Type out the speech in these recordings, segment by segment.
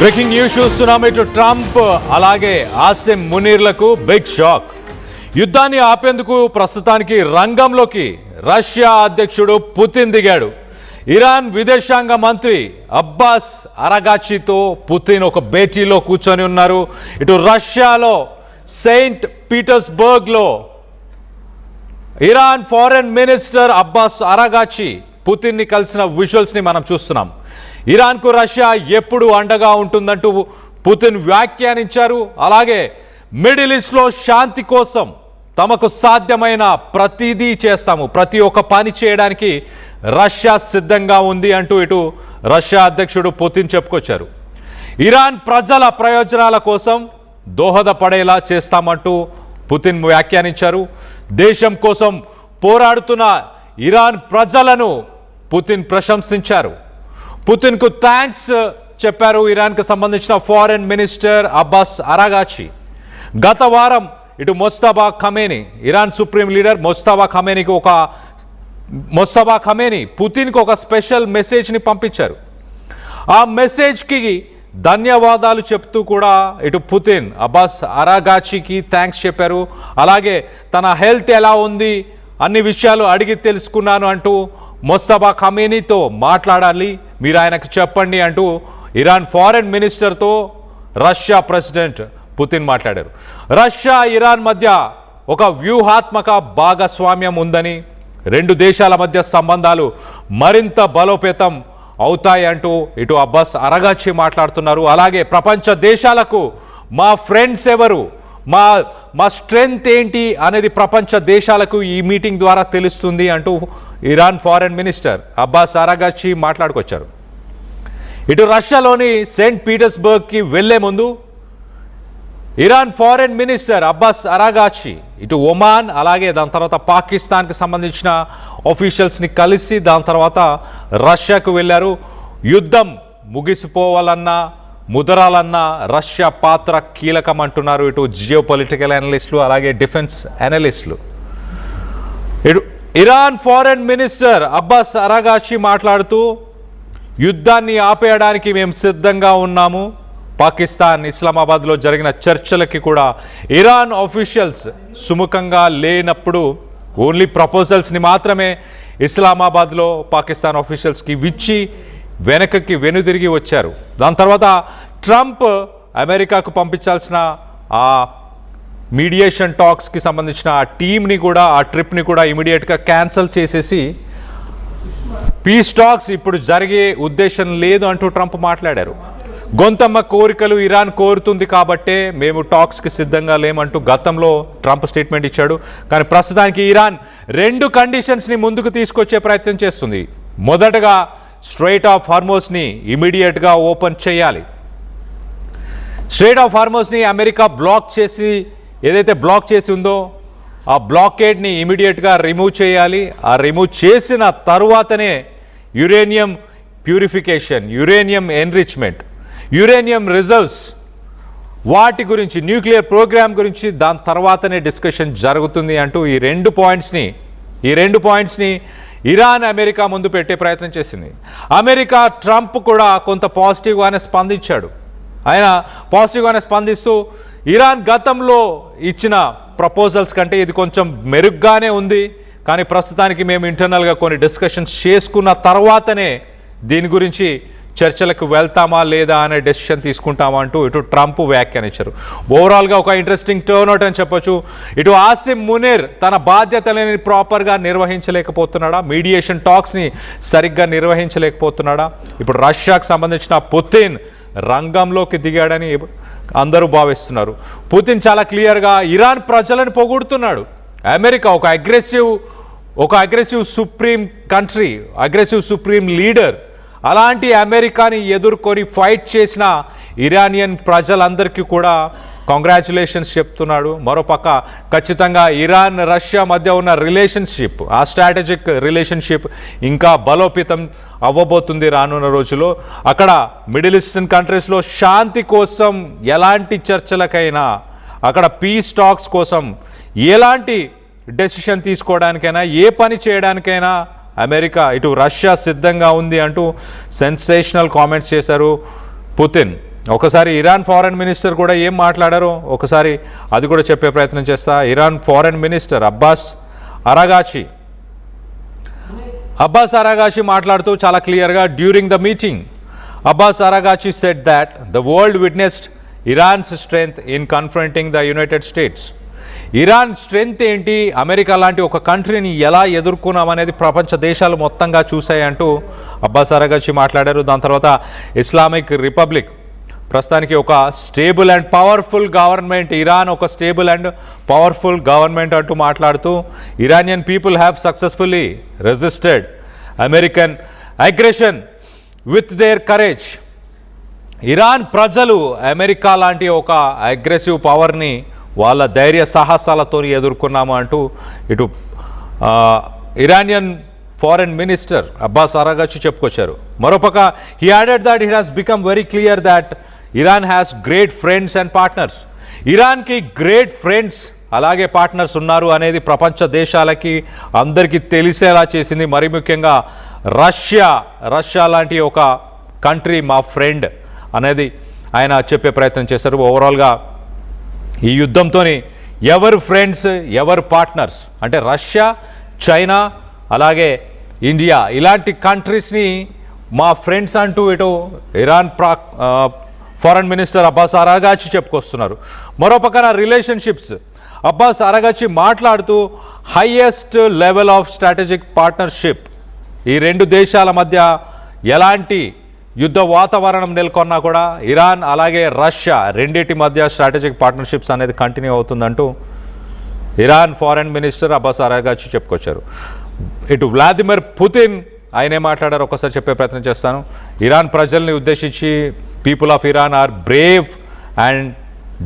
Breaking news చూస్తున్నాం. ఇటు Trump అలాగే ఆసిమ్ మునీర్లకు బిగ్ షాక్. యుద్ధాన్ని ఆపేందుకు ప్రస్తుతానికి రంగంలోకి రష్యా అధ్యక్షుడు పుతిన్ దిగాడు. ఇరాన్ విదేశాంగ మంత్రి అబ్బాస్ అరగాచితో పుతిన్ ఒక భేటీలో కూర్చొని ఉన్నారు. ఇటు రష్యాలో సెయింట్ పీటర్స్బర్గ్లో Iran foreign minister Abbas Araghchi పుతిన్ని కలిసిన విజువల్స్ని మనం చూస్తున్నాం. ఇరాన్కు రష్యా ఎప్పుడు అండగా ఉంటుందంటూ పుతిన్ వ్యాఖ్యానించారు. అలాగే మిడిల్ ఈస్ట్లో శాంతి కోసం తమకు సాధ్యమైన ప్రతిదీ చేస్తాము, ప్రతి ఒక్క పని చేయడానికి రష్యా సిద్ధంగా ఉంది అంటూ ఇటు రష్యా అధ్యక్షుడు పుతిన్ చెప్పుకొచ్చారు. ఇరాన్ ప్రజల ప్రయోజనాల కోసం దోహదపడేలా చేస్తామంటూ పుతిన్ వ్యాఖ్యానించారు. దేశం కోసం పోరాడుతున్న ఇరాన్ ప్రజలను పుతిన్ ప్రశంసించారు. పుతిన్కు థ్యాంక్స్ చెప్పారు ఇరాన్కు సంబంధించిన ఫారెన్ మినిస్టర్ అబ్బాస్ అరగాచి. గత వారం ఇటు Mostafa Khamenei, Iran supreme leader Mostafa Khamenei పుతిన్కు ఒక స్పెషల్ మెసేజ్ని పంపించారు. ఆ మెసేజ్కి ధన్యవాదాలు చెప్తూ కూడా ఇటు పుతిన్ అబ్బాస్ అరగాచికి థ్యాంక్స్ చెప్పారు. అలాగే తన హెల్త్ ఎలా ఉంది అన్ని విషయాలు అడిగి తెలుసుకున్నాను అంటూ మొస్తఫా ఖమేనీతో మాట్లాడాలి, మీరు ఆయనకు చెప్పండి అంటూ ఇరాన్ ఫారెన్ మినిస్టర్తో రష్యా ప్రెసిడెంట్ పుతిన్ మాట్లాడారు. రష్యా ఇరాన్ మధ్య ఒక వ్యూహాత్మక భాగస్వామ్యం ఉందని, రెండు దేశాల మధ్య సంబంధాలు మరింత బలోపేతం అవుతాయి అంటూ ఇటు అబ్బాస్ అరగాచి మాట్లాడుతున్నారు. అలాగే ప్రపంచ దేశాలకు మా ఫ్రెండ్స్ ఎవరు, మా స్ట్రెంగ్త్ ఏంటి అనేది ప్రపంచ దేశాలకు ఈ మీటింగ్ ద్వారా తెలుస్తుంది అంటూ ఇరాన్ ఫారెన్ మినిస్టర్ అబ్బాస్ అరగాచి మాట్లాడుకొచ్చారు. ఇటు రష్యాలోని సెయింట్ పీటర్స్బర్గ్కి వెళ్లే ముందు ఇరాన్ ఫారెన్ మినిస్టర్ అబ్బాస్ అరగాచి ఇటు ఒమాన్ అలాగే దాని తర్వాత పాకిస్తాన్కి సంబంధించిన ఆఫీషియల్స్ని కలిసి దాని తర్వాత రష్యాకు వెళ్ళారు. యుద్ధం ముగిసిపోవాలన్నా ముదరాలన్నా రష్యా పాత్ర కీలకం అంటున్నారు ఇటు జియో పొలిటికల్ అనలిస్టులు అలాగే డిఫెన్స్ అనలిస్టులు. ఇటు ఇరాన్ ఫారెన్ మినిస్టర్ అబ్బాస్ అరగాచి మాట్లాడుతూ యుద్ధాన్ని ఆపేయడానికి మేము సిద్ధంగా ఉన్నాము. పాకిస్తాన్ ఇస్లామాబాద్లో జరిగిన చర్చలకి కూడా ఇరాన్ ఆఫీషియల్స్ సుముఖంగా లేనప్పుడు ఓన్లీ ప్రపోజల్స్ని మాత్రమే ఇస్లామాబాద్లో పాకిస్తాన్ ఆఫీషియల్స్కి ఇచ్చి వెనకకి వెనుదిరిగి వచ్చారు. దాని తర్వాత ట్రంప్ అమెరికాకు పంపించాల్సిన ఆ మీడియేషన్ టాక్స్కి సంబంధించిన ఆ టీంని కూడా ఆ ట్రిప్ని కూడా ఇమీడియట్గా క్యాన్సిల్ చేసేసి పీస్ టాక్స్ ఇప్పుడు జరిగే ఉద్దేశం లేదు అంటూ ట్రంప్ మాట్లాడారు. గొంతమ్మ కోరికలు ఇరాన్ కోరుతుంది కాబట్టే మేము టాక్స్కి సిద్ధంగా లేమంటూ గతంలో ట్రంప్ స్టేట్మెంట్ ఇచ్చాడు. కానీ ప్రస్తుతానికి ఇరాన్ రెండు కండిషన్స్ని ముందుకు తీసుకొచ్చే ప్రయత్నం చేస్తుంది. మొదటగా స్ట్రెయిట్ ఆఫ్ హార్మోస్ని ఇమీడియట్గా ఓపెన్ చేయాలి. స్ట్రెయిట్ ఆఫ్ హార్మోస్ని అమెరికా ఏదైతే బ్లాక్ చేసి ఉందో ఆ బ్లాకేడ్ని ఇమీడియట్గా రిమూవ్ చేయాలి. ఆ రిమూవ్ చేసిన తరువాతనే uranium purification, uranium enrichment, uranium reserves వాటి గురించి, న్యూక్లియర్ ప్రోగ్రామ్ గురించి దాని తర్వాతనే డిస్కషన్ జరుగుతుంది అంటూ ఈ రెండు పాయింట్స్ని ఇరాన్ అమెరికా ముందు పెట్టే ప్రయత్నం చేసింది. అమెరికా ట్రంప్ కూడా కొంత పాజిటివ్గానే స్పందించాడు. ఆయన పాజిటివ్గానే స్పందిస్తూ ఇరాన్ గతంలో ఇచ్చిన ప్రపోజల్స్ కంటే ఇది కొంచెం మెరుగ్గానే ఉంది, కానీ ప్రస్తుతానికి మేము ఇంటర్నల్గా కొన్ని డిస్కషన్స్ చేసుకున్న తర్వాతనే దీని గురించి చర్చలకు వెళ్తామా లేదా అనే డెసిషన్ తీసుకుంటామా అంటూ ఇటు ట్రంప్ వ్యాఖ్యానించారు. ఓవరాల్గా ఒక ఇంట్రెస్టింగ్ టర్న్అవుట్ అని చెప్పొచ్చు. ఇటు ఆసిమ్ మునీర్ తన బాధ్యతలని ప్రాపర్గా నిర్వహించలేకపోతున్నాడా, మీడియేషన్ టాక్స్ని సరిగ్గా నిర్వహించలేకపోతున్నాడా, ఇప్పుడు రష్యాకు సంబంధించిన పుతిన్ రంగంలోకి దిగాడని అందరూ భావిస్తున్నారు. పుతిన్ చాలా క్లియర్గా ఇరాన్ ప్రజలను పొగుడుతున్నాడు. అమెరికా ఒక aggressive supreme country, aggressive supreme leader, అలాంటి అమెరికాని ఎదుర్కొని ఫైట్ చేసిన ఇరానియన్ ప్రజలందరికీ కూడా కంగ్రాచ్యులేషన్స్ చెప్తున్నాడు. మరోపక్క ఖచ్చితంగా ఇరాన్ రష్యా మధ్య ఉన్న రిలేషన్షిప్, ఆ స్ట్రాటజిక్ రిలేషన్షిప్ ఇంకా బలోపేతం అవ్వబోతుంది రానున్న రోజుల్లో. అక్కడ మిడిల్ ఈస్టర్న్ కంట్రీస్లో శాంతి కోసం ఎలాంటి చర్చలకైనా, అక్కడ పీస్ టాక్స్ కోసం ఎలాంటి డెసిషన్ తీసుకోవడానికైనా, ఏ పని చేయడానికైనా అమెరికా ఇటు రష్యా సిద్ధంగా ఉంది అంటూ సెన్సేషనల్ కామెంట్స్ చేశారు పుతిన్. ఒకసారి ఇరాన్ ఫారెన్ మినిస్టర్ కూడా ఏం మాట్లాడారో ఒకసారి అది కూడా చెప్పే ప్రయత్నం చేస్తా. Iran foreign minister Abbas Araghchi మాట్లాడుతూ చాలా క్లియర్గా, during the meeting Abbas Araghchi said that the world witnessed Iran's strength in confronting the United States. Iran strength ఏంటి, అమెరికా లాంటి ఒక కంట్రీని ఎలా ఎదుర్కొన్నామనేది ప్రపంచ దేశాలు మొత్తంగా చూశాయంటూ అబ్బాస్ అరాగాచి మాట్లాడారు. దాని తర్వాత ఇస్లామిక్ రిపబ్లిక్ ప్రస్తుతానికి ఒక stable and powerful government, Iran ఒక స్టేబుల్ అండ్ పవర్ఫుల్ గవర్నమెంట్ అంటూ మాట్లాడుతూ, Iranian people have successfully resisted American aggression with their courage. Iran ప్రజలు అమెరికా లాంటి ఒక అగ్రెసివ్ పవర్ని వాళ్ళ ధైర్య సాహసాలతో ఎదుర్కొన్నాము అంటూ ఇటు Iranian foreign minister Abbas Araghchi చెప్పుకొచ్చారు. మరోపక్క he added that it has become very clear that Iran has great friends and partners. ఇరాన్కి గ్రేట్ ఫ్రెండ్స్ అలాగే పార్ట్నర్స్ ఉన్నారు అనేది ప్రపంచ దేశాలకి అందరికీ తెలిసేలా చేసింది. మరి ముఖ్యంగా రష్యా లాంటి ఒక కంట్రీ మా ఫ్రెండ్ అనేది ఆయన చెప్పే ప్రయత్నం చేశారు. ఓవరాల్గా ఈ యుద్ధంతో ఎవరు ఫ్రెండ్స్ ఎవరు పార్ట్నర్స్ అంటే రష్యా, చైనా అలాగే ఇండియా ఇలాంటి కంట్రీస్ని మా ఫ్రెండ్స్ అంటూ ఇటు ఇరాన్ ఫారెన్ మినిస్టర్ అబ్బాస్ అరాగాచి చెప్పుకొస్తున్నారు. మరో పక్కన రిలేషన్షిప్స్ అబ్బాస్ అరాగాచి మాట్లాడుతూ highest level of strategic partnership, ఈ రెండు దేశాల మధ్య ఎలాంటి యుద్ధ వాతావరణం నెలకొన్నా కూడా ఇరాన్ అలాగే రష్యా రెండింటి మధ్య స్ట్రాటజిక్ పార్ట్నర్షిప్స్ అనేది కంటిన్యూ అవుతుందంటూ Iran foreign minister Abbas Araghchi చెప్పుకొచ్చారు. ఇటు వ్లాదిమిర్ పుతిన్ ఆయనే మాట్లాడారు, ఒకసారి చెప్పే ప్రయత్నం చేస్తాను. ఇరాన్ ప్రజల్ని ఉద్దేశించి people of Iran are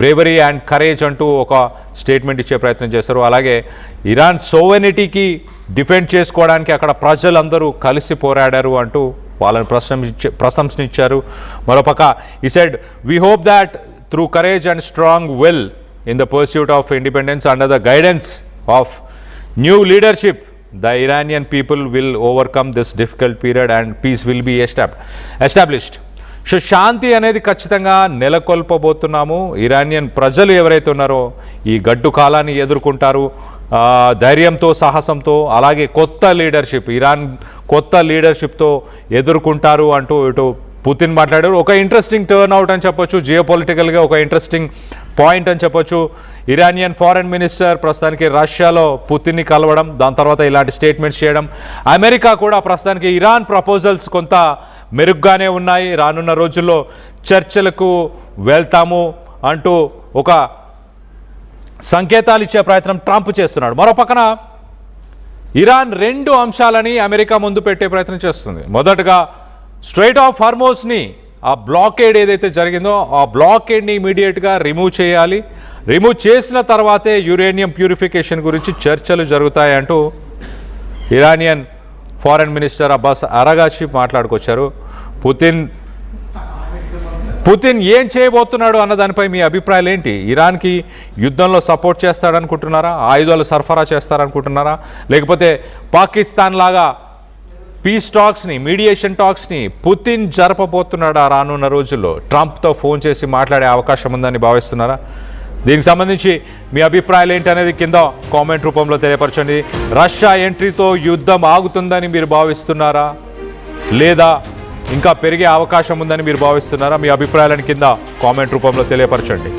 bravery and courage అంటూ ఒక స్టేట్మెంట్ ఇచ్చే ప్రయత్నం చేశారు. అలాగే ఇరాన్ సోవెనిటీకి డిఫెండ్ చేసుకోవడానికి అక్కడ ప్రజలందరూ కలిసి పోరాడారు అంటూ వాళ్ళని ప్రశంసించారు. మరోపక్క ఈ said we hope that through courage and strong will in the pursuit of independence under the guidance of new leadership the Iranian people will overcome this difficult period and peace will be established. So శాంతి అనేది ఖచ్చితంగా నెలకొల్పబోతున్నాము. Iranian ప్రజలు ఎవరైతే ఉన్నారో ఈ గడ్డు కాలాన్ని ఎదుర్కొంటారు ధైర్యంతో, సాహసంతో, అలాగే ఇరాన్ కొత్త లీడర్షిప్తో ఎదుర్కొంటారు అంటూ ఇటు పుతిన్ మాట్లాడారు. ఒక ఇంట్రెస్టింగ్ టర్న్ అవుట్ అని చెప్పొచ్చు, జియోపొలిటికల్గా ఒక ఇంట్రెస్టింగ్ పాయింట్ అని చెప్పొచ్చు. ఇరానియన్ ఫారెన్ మినిస్టర్ ప్రస్తుతానికి రష్యాలో పుతిన్ని కలవడం, దాని తర్వాత ఇలాంటి స్టేట్మెంట్స్ చేయడం. అమెరికా కూడా ప్రస్తుతానికి ఇరాన్ ప్రపోజల్స్ కొంత మెరుగ్గానే ఉన్నాయి, రానున్న రోజుల్లో చర్చలకు వెళ్తాము అంటూ ఒక సంకేతాలు ఇచ్చే ప్రయత్నం ట్రంప్ చేస్తున్నాడు. మరో పక్కన ఇరాన్ రెండు అంశాలని అమెరికా ముందు పెట్టే ప్రయత్నం చేస్తుంది. మొదటగా స్ట్రైట్ ఆఫ్ హార్మోజ్ని ఆ బ్లాకేడ్ ఏదైతే జరిగిందో ఆ బ్లాకేడ్ని ఇమీడియట్గా రిమూవ్ చేయాలి. రిమూవ్ చేసిన తర్వాతే యురేనియం ప్యూరిఫికేషన్ గురించి చర్చలు జరుగుతాయంటూ Iranian foreign minister Abbas Araghchi మాట్లాడుకొచ్చారు. పుతిన్ ఏం చేయబోతున్నాడు అన్న దానిపై మీ అభిప్రాయాలు ఏంటి? ఇరాన్కి యుద్ధంలో సపోర్ట్ చేస్తాడనుకుంటున్నారా? ఆయుధాలు సరఫరా చేస్తారనుకుంటున్నారా? లేకపోతే పాకిస్తాన్ లాగా పీస్ టాక్స్ని, మీడియేషన్ టాక్స్ని పుతిన్ జరపబోతున్నాడా రానున్న రోజుల్లో? ట్రంప్తో ఫోన్ చేసి మాట్లాడే అవకాశం ఉందని భావిస్తున్నారా? దీనికి సంబంధించి మీ అభిప్రాయాలు ఏంటి అనేది కింద కామెంట్ రూపంలో తెలియపరచండి. రష్యా ఎంట్రీతో యుద్ధం ఆగుతుందని మీరు భావిస్తున్నారా, లేదా ఇంకా పెరిగే అవకాశం ఉందని మీరు భావిస్తున్నారా? మీ అభిప్రాయాలను కింద కామెంట్ రూపంలో తెలియపరచండి.